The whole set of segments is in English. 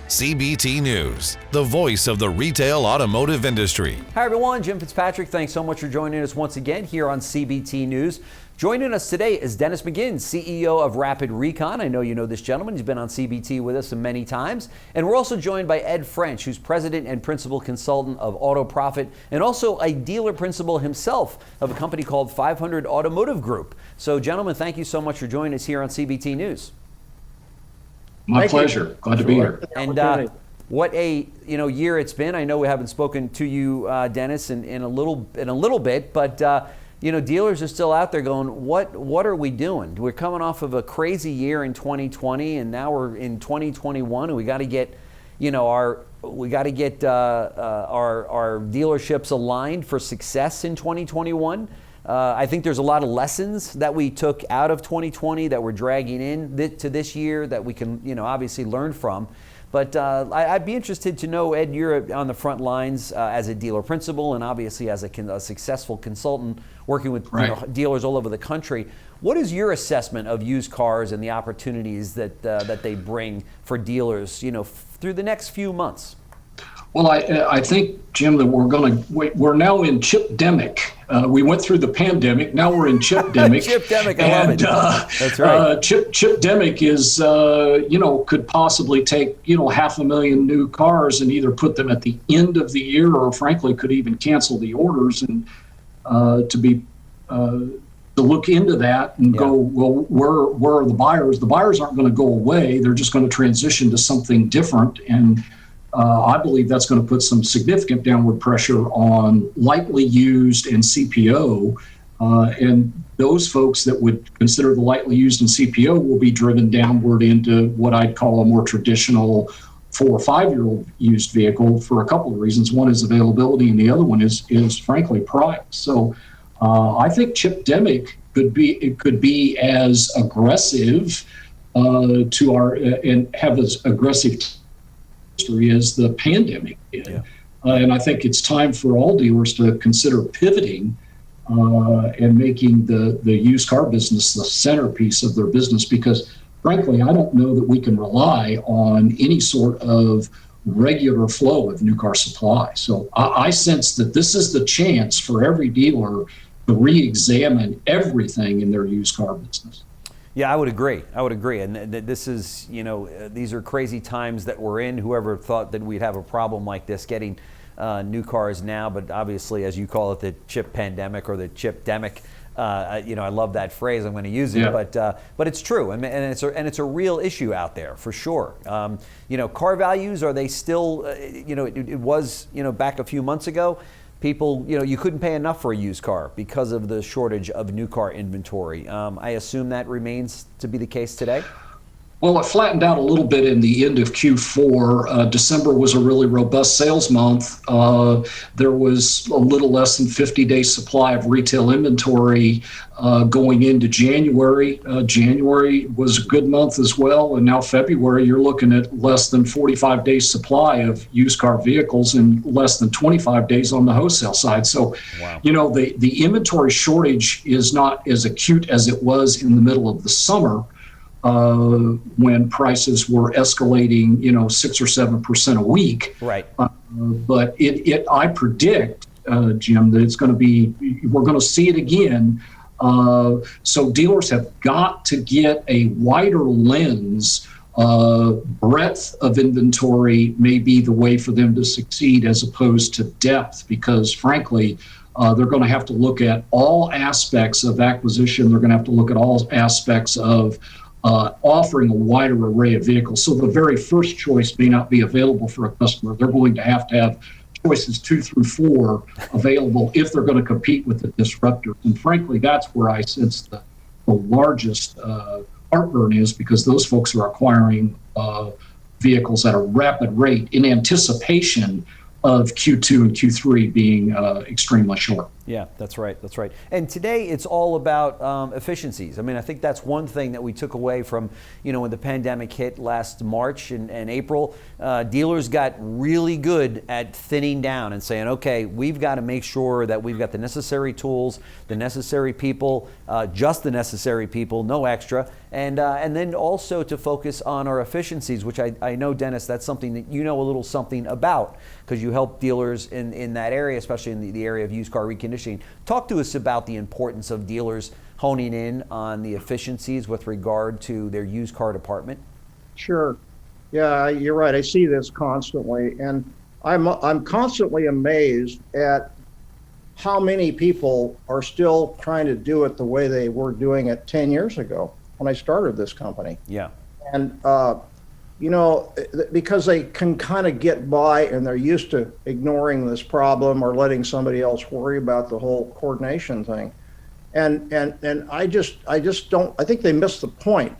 CBT News, the voice of the retail automotive industry. Hi everyone, Jim Fitzpatrick. Thanks so much for joining us once again here on CBT News. Joining us today is Dennis McGinn, CEO of RapidRecon. I know you know this gentleman. He's been on CBT with us many times. And we're also joined by Ed French, who's president and principal consultant of Auto Profit, and also a dealer principal himself of a company called 500 Automotive Group. So gentlemen, thank you so much for joining us here on CBT News. My pleasure. Glad to be here. And what a year it's been. I know we haven't spoken to you, Dennis, in a little bit, but dealers are still out there going, what are we doing? We're coming off of a crazy year in 2020, and now we're in 2021, and we got to get our dealerships aligned for success in 2021. I think there's a lot of lessons that we took out of 2020 that we're dragging in to this year that we can, obviously learn from. But I'd be interested to know, Ed, you're on the front lines as a dealer principal and obviously as a successful consultant working with dealers all over the country. What is your assessment of used cars and the opportunities that they bring for dealers, through the next few months? Well, I think, Jim, that we're now in chip-demic. We went through the pandemic. Now we're in chip-demic. Chip-demic, I love it. That's right. Chip-demic is, could possibly take, 500,000 new cars and either put them at the end of the year or, frankly, could even cancel the orders and to look into that and go, well, where are the buyers? The buyers aren't going to go away. They're just going to transition to something different. And I believe that's going to put some significant downward pressure on lightly used and CPO. And those folks that would consider the lightly used and CPO will be driven downward into what I'd call a more traditional 4 or 5-year-old used vehicle for a couple of reasons. One is availability, and the other one is frankly price. So I think chip-demic could be as aggressive and have as aggressive as the pandemic did. Yeah. And I think it's time for all dealers to consider pivoting and making the used car business the centerpiece of their business, because frankly, I don't know that we can rely on any sort of regular flow of new car supply. So I sense that this is the chance for every dealer to re-examine everything in their used car business. Yeah, I would agree. And this is, these are crazy times that we're in. Whoever thought that we'd have a problem like this getting new cars now, but obviously, as you call it, the chip pandemic or the chip-demic, I love that phrase. I'm going to use it, yeah. But it's true, and it's a real issue out there for sure. Car values, are they still? It was back a few months ago. People, you couldn't pay enough for a used car because of the shortage of new car inventory. I assume that remains to be the case today? Well, it flattened out a little bit in the end of Q4. December was a really robust sales month. There was a little less than 50-day supply of retail inventory going into January. January was a good month as well. And now February, you're looking at less than 45 days supply of used car vehicles and less than 25 days on the wholesale side. So, wow. The inventory shortage is not as acute as it was in the middle of the summer. When prices were escalating, 6 or 7% a week. Right. But I predict, Jim, that we're going to see it again. So dealers have got to get a wider lens. Breadth of inventory may be the way for them to succeed as opposed to depth, because frankly, they're going to have to look at all aspects of acquisition. They're going to have to look at all aspects of offering a wider array of vehicles. So the very first choice may not be available for a customer. They're going to have choices 2 through 4 available if they're going to compete with the disruptors. And frankly, that's where I sense the largest heartburn is, because those folks are acquiring vehicles at a rapid rate in anticipation of Q2 and Q3 being extremely short. Yeah, that's right. That's right. And today it's all about efficiencies. I mean, I think that's one thing that we took away from, when the pandemic hit last March and April. Dealers got really good at thinning down and saying, okay, we've got to make sure that we've got the necessary tools, the necessary people, just the necessary people, no extra. And then also to focus on our efficiencies, which I know, Dennis, that's something that you know a little something about, because you help dealers in that area, especially in the area of used car reconditioning. Talk to us about the importance of dealers honing in on the efficiencies with regard to their used car department. Sure. Yeah, you're right. I see this constantly, and I'm constantly amazed at how many people are still trying to do it the way they were doing it 10 years ago when I started this company. Yeah. And because they can kind of get by and they're used to ignoring this problem or letting somebody else worry about the whole coordination thing. And I just don't, I think they miss the point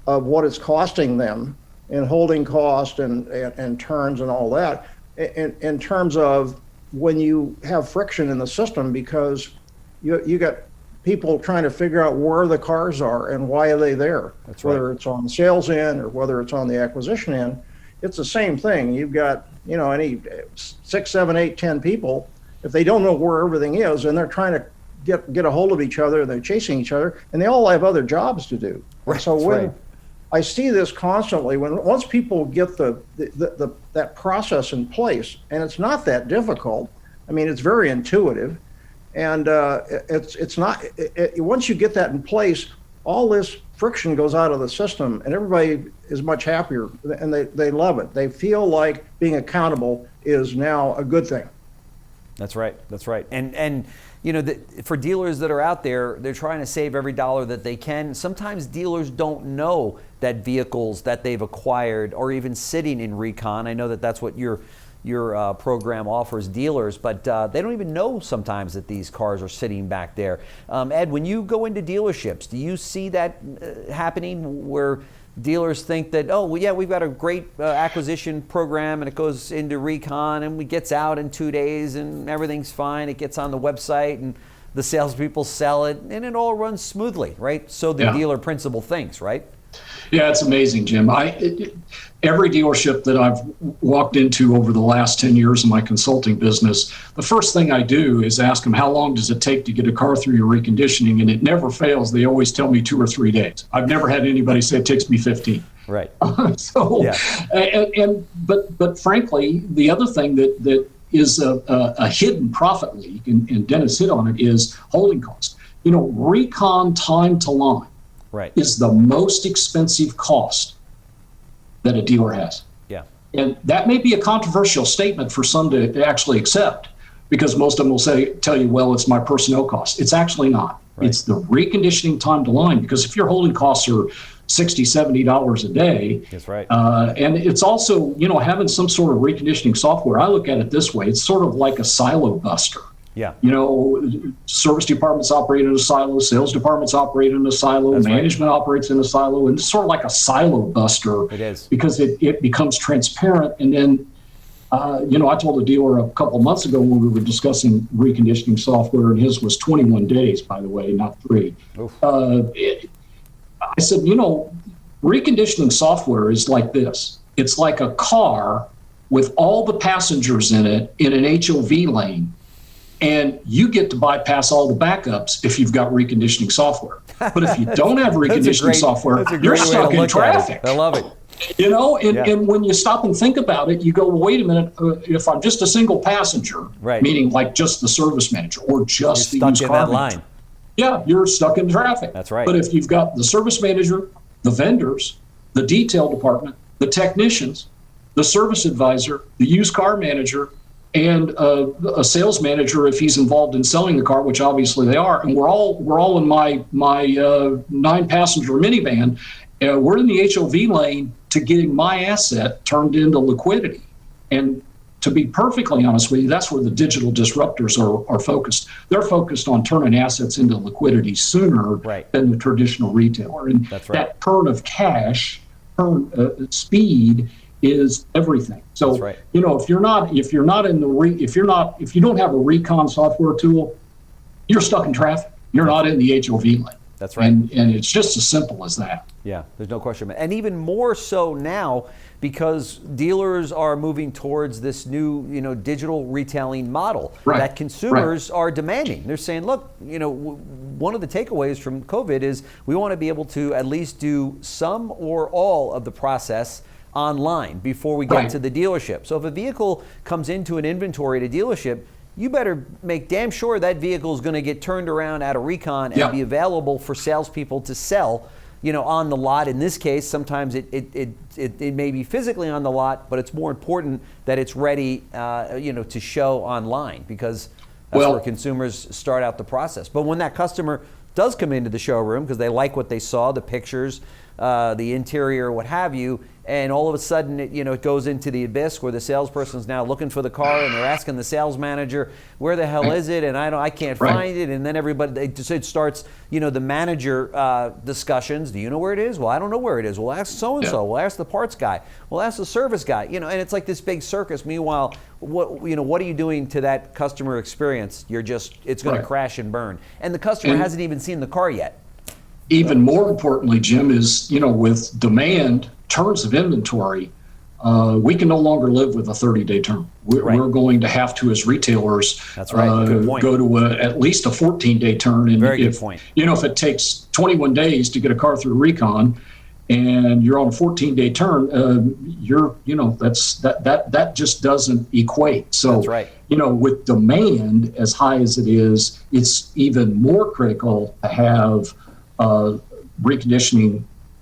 of what it's costing them in holding cost and turns and all that in terms of when you have friction in the system, because you got people trying to figure out where the cars are and why are they there. That's right. Whether it's on the sales end or whether it's on the acquisition end, it's the same thing. You've got, any 6, 7, 8, 10 people, if they don't know where everything is and they're trying to get a hold of each other, they're chasing each other, and they all have other jobs to do. Right. So That's when right. I see this constantly, once people get that process in place, and it's not that difficult. I mean, it's very intuitive. And it's not, once you get that in place, all this friction goes out of the system and everybody is much happier and they love it. They feel like being accountable is now a good thing. That's right. That's right. And for dealers that are out there, they're trying to save every dollar that they can. Sometimes dealers don't know that vehicles that they've acquired are even sitting in Recon. I know that that's what your program offers dealers, but they don't even know sometimes that these cars are sitting back there. Ed, when you go into dealerships, do you see that happening where dealers think that, oh, well, yeah, we've got a great acquisition program and it goes into Recon and it gets out in 2 days and everything's fine. It gets on the website and the salespeople sell it and it all runs smoothly, right? So the dealer principal thinks, right? Yeah, it's amazing, Jim. Every dealership that I've walked into over the last 10 years in my consulting business, the first thing I do is ask them, how long does it take to get a car through your reconditioning? And it never fails. They always tell me 2 or 3 days. I've never had anybody say it takes me 15. Right. But frankly, the other thing that is a hidden profit leak, and Dennis hit on it, is holding cost. Recon time to line. Right. Is the most expensive cost that a dealer has. Yeah. And that may be a controversial statement for some to actually accept, because most of them will tell you, well, it's my personnel cost. It's actually not. Right. It's the reconditioning time to line, because if your holding costs are $60, $70 a day. That's right. And it's also, having some sort of reconditioning software. I look at it this way. It's sort of like a silo buster. Yeah. Service departments operate in a silo, sales departments operate in a silo, That's management operates in a silo, and it's sort of like a silo buster. It is. Because it becomes transparent. And then, I told a dealer a couple of months ago when we were discussing reconditioning software, and his was 21 days, by the way, not 3. I said, reconditioning software is like this. It's like a car with all the passengers in it in an HOV lane. And you get to bypass all the backups if you've got reconditioning software. But if you don't have reconditioning software, you're stuck in traffic. I love it. And when you stop and think about it, you go, well, wait a minute, if I'm just a single passenger, meaning like just the service manager or just the used car manager, you're stuck in traffic. That's right. But if you've got the service manager, the vendors, the detail department, the technicians, the service advisor, the used car manager, and a sales manager if he's involved in selling the car, which obviously they are, and we're all in my 9-passenger minivan. We're in the HOV lane to getting my asset turned into liquidity. And to be perfectly honest with you, that's where the digital disruptors are focused. They're focused on turning assets into liquidity sooner than the traditional retailer. And that turn of cash, speed, is everything. So if you don't have a Recon software tool, you're stuck in traffic. You're not in the HOV lane. That's right. And it's just as simple as that. Yeah, there's no question. And even more so now because dealers are moving towards this new, digital retailing model that consumers are demanding. They're saying, look, one of the takeaways from COVID is we want to be able to at least do some or all of the process online before we get to the dealership. So if a vehicle comes into an inventory at a dealership, you better make damn sure that vehicle is going to get turned around at a Recon and be available for salespeople to sell, on the lot. In this case, sometimes it may be physically on the lot, but it's more important that it's ready, to show online, because that's where consumers start out the process. But when that customer does come into the showroom because they like what they saw, the pictures, the interior, what have you, and all of a sudden it goes into the abyss where the salesperson's now looking for the car and they're asking the sales manager, where the hell is it? And I can't find it. And then it starts, the manager discussions. Do you know where it is? Well, I don't know where it is. We'll ask so-and-so. We'll ask the parts guy. We'll ask the service guy. And it's like this big circus. Meanwhile, what are you doing to that customer experience? It's going to crash and burn. And the customer hasn't even seen the car yet. Even more importantly, Jim, is, with demand, turns of inventory, we can no longer live with a 30-day term. We're going to have to, as retailers, go to at least a 14-day turn. And good point. If it takes 21 days to get a car through Recon and you're on a 14-day turn, that just doesn't equate. So, with demand as high as it is, it's even more critical to have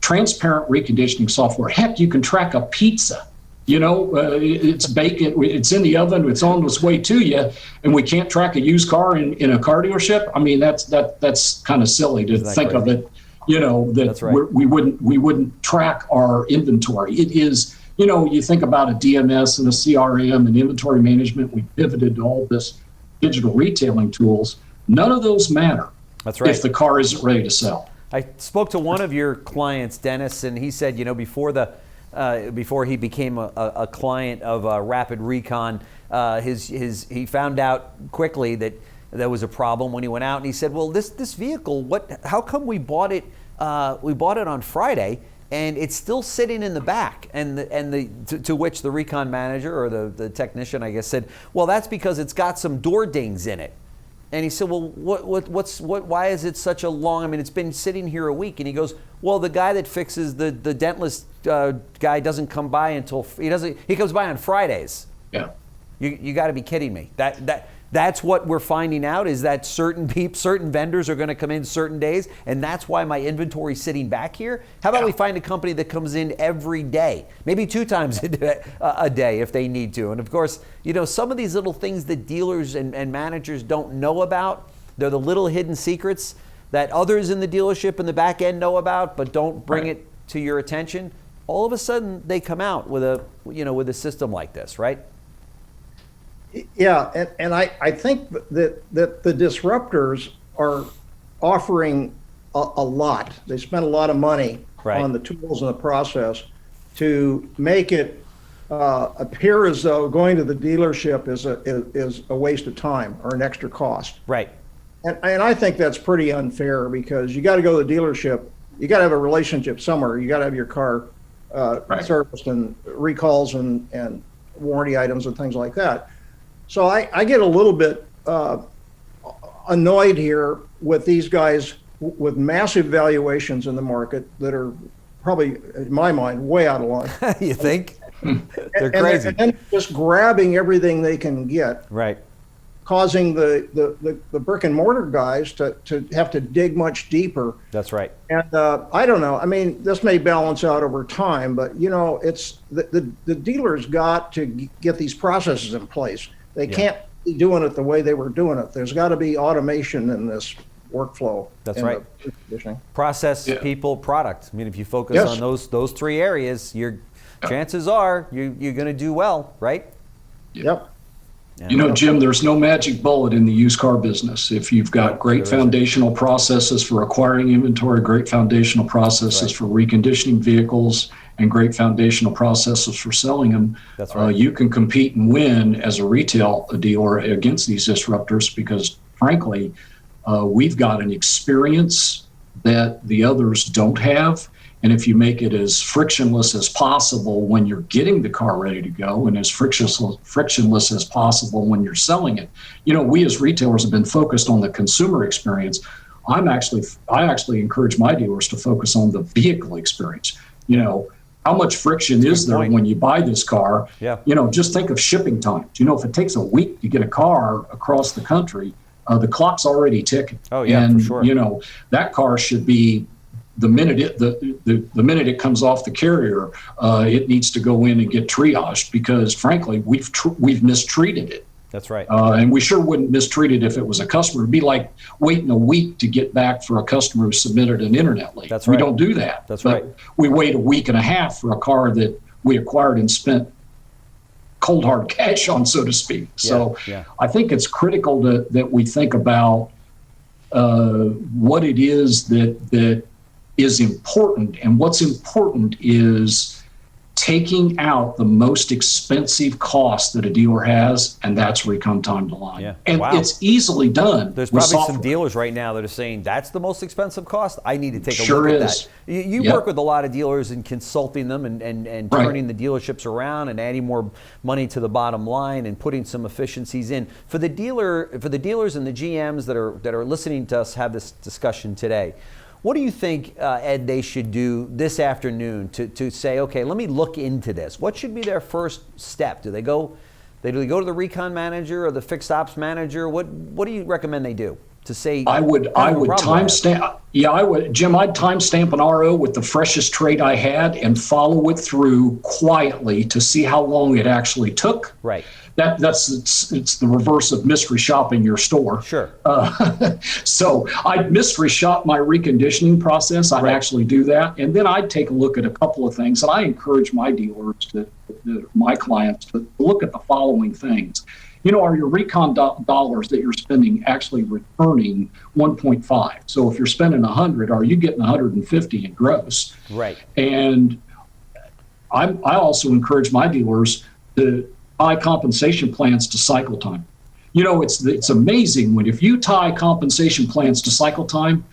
transparent reconditioning software. Heck, you can track a pizza. It's baking, it's in the oven, it's on its way to you, and we can't track a used car in a car dealership. I mean, that's kind of silly to think of it. We wouldn't track our inventory. It is, you think about a DMS and a CRM and inventory management. We pivoted to all this digital retailing tools. None of those matter. That's right. If the car isn't ready to sell. I spoke to one of your clients, Dennis, and he said, before he became a client of RapidRecon, he found out quickly that there was a problem when he went out, and he said, "Well, this vehicle, how come we bought it? We bought it on Friday, and it's still sitting in the back." To which the Recon manager or the technician, I guess, said, "Well, that's because it's got some door dings in it." And he said, "Well, why is it such a long? I mean, it's been sitting here a week." And he goes, "Well, the guy that fixes the dentless guy doesn't come by until he comes by on Fridays." Yeah. You got to be kidding me. That's what we're finding out, is that certain vendors are going to come in certain days, and that's why my inventory's sitting back here. How about we find a company that comes in every day, maybe 2 times a day if they need to? And of course, some of these little things that dealers and managers don't know about, they're the little hidden secrets that others in the dealership in the back end know about, but don't bring it to your attention. All of a sudden, they come out with a system like this, right? Yeah, and I think that the disruptors are offering a lot. They spend a lot of money on the tools and the process to make it appear as though going to the dealership is a waste of time or an extra cost. Right. And I think that's pretty unfair, because you got to go to the dealership. You got to have a relationship somewhere. You got to have your car serviced and recalls and warranty items and things like that. So I get a little bit annoyed here with these guys with massive valuations in the market that are probably, in my mind, way out of line. You think? They're crazy. And then just grabbing everything they can get. Right. Causing the brick and mortar guys to have to dig much deeper. That's right. And I don't know. I mean, this may balance out over time, but it's the dealers got to get these processes in place. They can't be doing it the way they were doing it. There's got to be automation in this workflow. That's right. Process, people, product. I mean, if you focus on those 3 areas, chances are you're going to do well, right? Yep. Jim, there's no magic bullet in the used car business. If you've got great foundational processes for acquiring inventory, great foundational processes for reconditioning vehicles, and great foundational processes for selling them, you can compete and win as a retail dealer against these disruptors, because frankly, We've got an experience that the others don't have. And if you make it as frictionless as possible when you're getting the car ready to go, and as frictionless as possible when you're selling it, we as retailers have been focused on the consumer experience. I actually encourage my dealers to focus on the vehicle experience. How much friction is there when you buy this car? Yeah. Just think of shipping times. If it takes a week to get a car across the country, the clock's already ticking. Oh yeah, and, for sure. That car should be, the minute it comes off the carrier, it needs to go in and get triaged, because frankly, we've mistreated it. That's right. And we sure wouldn't mistreat it if it was a customer. It'd be like waiting a week to get back for a customer who submitted an internet link. That's right. We don't do that. That's right. We wait a week and a half for a car that we acquired and spent cold hard cash on, so to speak. So yeah. I think it's critical that we think about what it is that is important. And what's important is taking out the most expensive cost that a dealer has, and that's recon time to line. Yeah. And Wow. it's easily done. There's with probably software. some dealers right now that are saying that's the most expensive cost. I need to take a Sure look at is. that. You Yep. work with a lot of dealers and consulting them and Right. turning the dealerships around and adding more money to the bottom line and putting some efficiencies in. For the dealers and the GMs that are listening to us have this discussion today, what do you think, Ed, they should do this afternoon to say, okay, let me look into this? What should be their first step? Do they go to the Recon manager or the fixed ops manager? What do you recommend they do to say? I would timestamp. Yeah, I would, Jim. I'd timestamp an RO with the freshest trade I had and follow it through quietly to see how long it actually took. Right. It's the reverse of mystery shopping your store. Sure. So I'd mystery shop my reconditioning process. I'd actually do that, and then I'd take a look at a couple of things. And I encourage my dealers my clients to look at the following things. Are your recon dollars that you're spending actually returning 1.5? So if you're spending 100, are you getting 150 in gross? Right. And I also encourage my dealers to tie compensation plans to cycle time. It's amazing if you tie compensation plans to cycle time,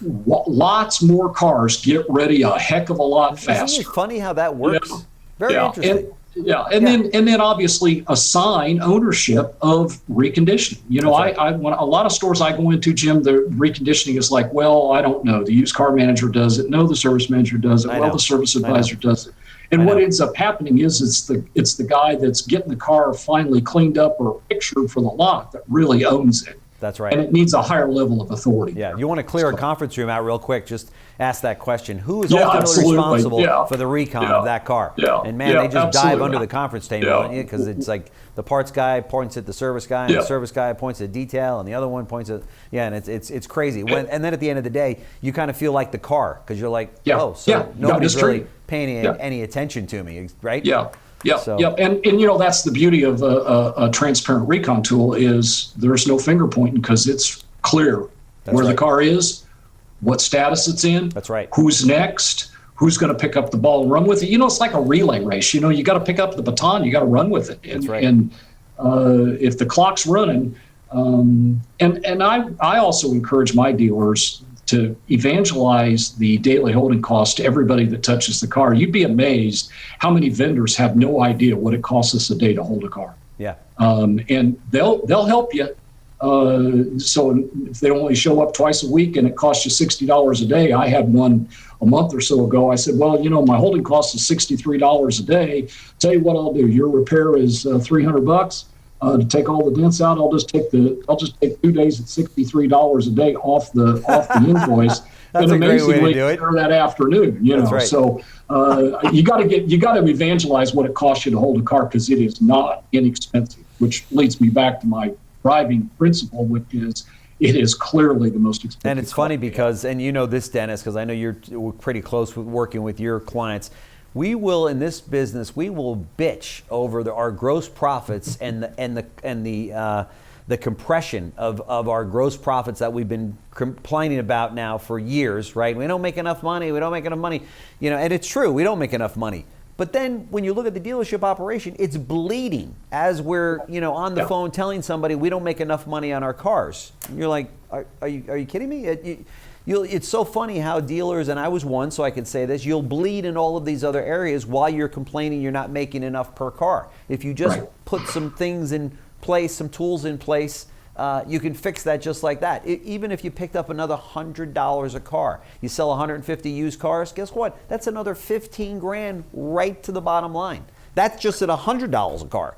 lots more cars get ready a heck of a lot faster. Isn't it funny how that works? Yeah. Very interesting. And then obviously assign ownership of reconditioning. When a lot of stores I go into, Jim, the reconditioning is like, well, I don't know. The used car manager does it. No, the service manager does it. Well, the service advisor does it. And what ends up happening is it's the guy that's getting the car finally cleaned up or pictured for the lot that really owns it. That's right. And it needs a higher level of authority. Yeah, you want to clear a conference room out real quick, just ask that question. Who is ultimately responsible for the recon of that car? Yeah. And man, they just dive under the conference table Yeah. on you, because it's like the parts guy points at the service guy, and the service guy points at detail, and the other one points at, and it's crazy. And then at the end of the day, you kind of feel like the car, because you're like, nobody's really paying any attention to me, right? Yeah. Yeah. And that's the beauty of a transparent recon tool is there's no finger pointing, because it's clear where the car is, what status it's in. That's right. Who's next, who's going to pick up the ball and run with it. It's like a relay race. You got to pick up the baton, you got to run with it. That's right. And if the clock's running, and I also encourage my dealers to evangelize the daily holding cost to everybody that touches the car. You'd be amazed how many vendors have no idea what it costs us a day to hold a car. Yeah. And they'll help you. So if they only show up twice a week and it costs you $60 a day, I had one a month or so ago. I said, well, my holding cost is $63 a day. Tell you what I'll do. Your repair is $300. To take all the dents out, I'll just take 2 days at $63 a day off the invoice. That's and a great way to amazingly do it. that afternoon, That's right. So you got to evangelize what it costs you to hold a car, because it is not inexpensive. Which leads me back to my driving principle, which is it is clearly the most expensive. And it's funny because, and you know this, Dennis, because I know you're pretty close with working with your clients. We will, in this business, we will bitch over our gross profits and the compression of our gross profits that we've been complaining about now for years, right? We don't make enough money. We don't make enough money, and it's true. We don't make enough money. But then when you look at the dealership operation, it's bleeding as we're, on the phone telling somebody we don't make enough money on our cars. And you're like, are you kidding me? It's so funny how dealers, and I was one, so I can say this, you'll bleed in all of these other areas while you're complaining you're not making enough per car. If you just put some things in place, some tools in place, you can fix that just like that. Even if you picked up another $100 a car, you sell 150 used cars, guess what? That's another 15 grand right to the bottom line. That's just at $100 a car.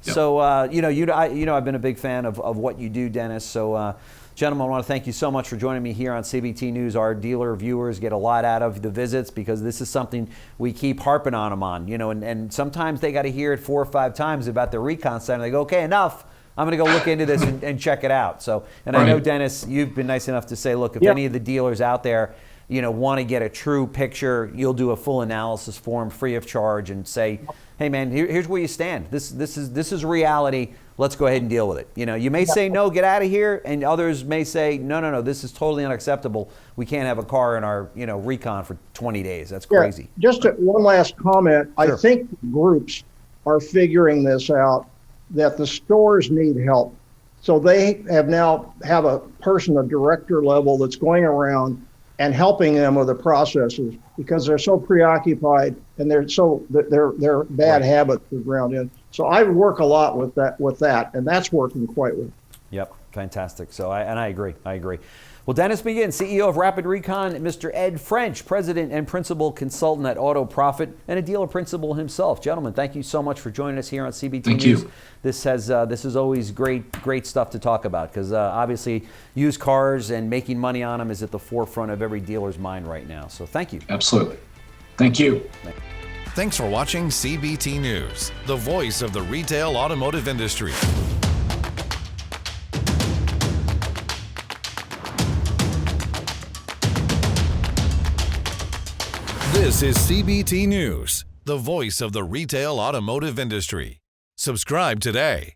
Yep. So, I've been a big fan of what you do, Dennis. So, gentlemen, I want to thank you so much for joining me here on CBT News. Our dealer viewers get a lot out of the visits because this is something we keep harping on them on, and sometimes they got to hear it 4 or 5 times about the Recon Center. They go, okay, enough. I'm going to go look into this and check it out. So, and I know, Dennis, you've been nice enough to say, look, if any of the dealers out there, want to get a true picture, you'll do a full analysis for them free of charge and say, hey, man, here's where you stand. This is reality. Let's go ahead and deal with it. You may say, no, get out of here. And others may say, no, this is totally unacceptable. We can't have a car in our, Recon for 20 days. That's crazy. Just one last comment. Sure. I think groups are figuring this out, that the stores need help. So they now have a person, a director level, that's going around and helping them with the processes because they're so preoccupied and their bad habits are ground in. So I work a lot with that, and that's working quite well. Yep, fantastic. So I agree. Well, Dennis McGinn, CEO of RapidRecon, Mr. Ed French, President and Principal Consultant at Auto Profit, and a dealer principal himself. Gentlemen, thank you so much for joining us here on CBT Thank News. you. This is always great stuff to talk about because obviously used cars and making money on them is at the forefront of every dealer's mind right now. So thank you. Absolutely. Thank you. Thanks for watching CBT News, the voice of the retail automotive industry. This is CBT News, the voice of the retail automotive industry. Subscribe today.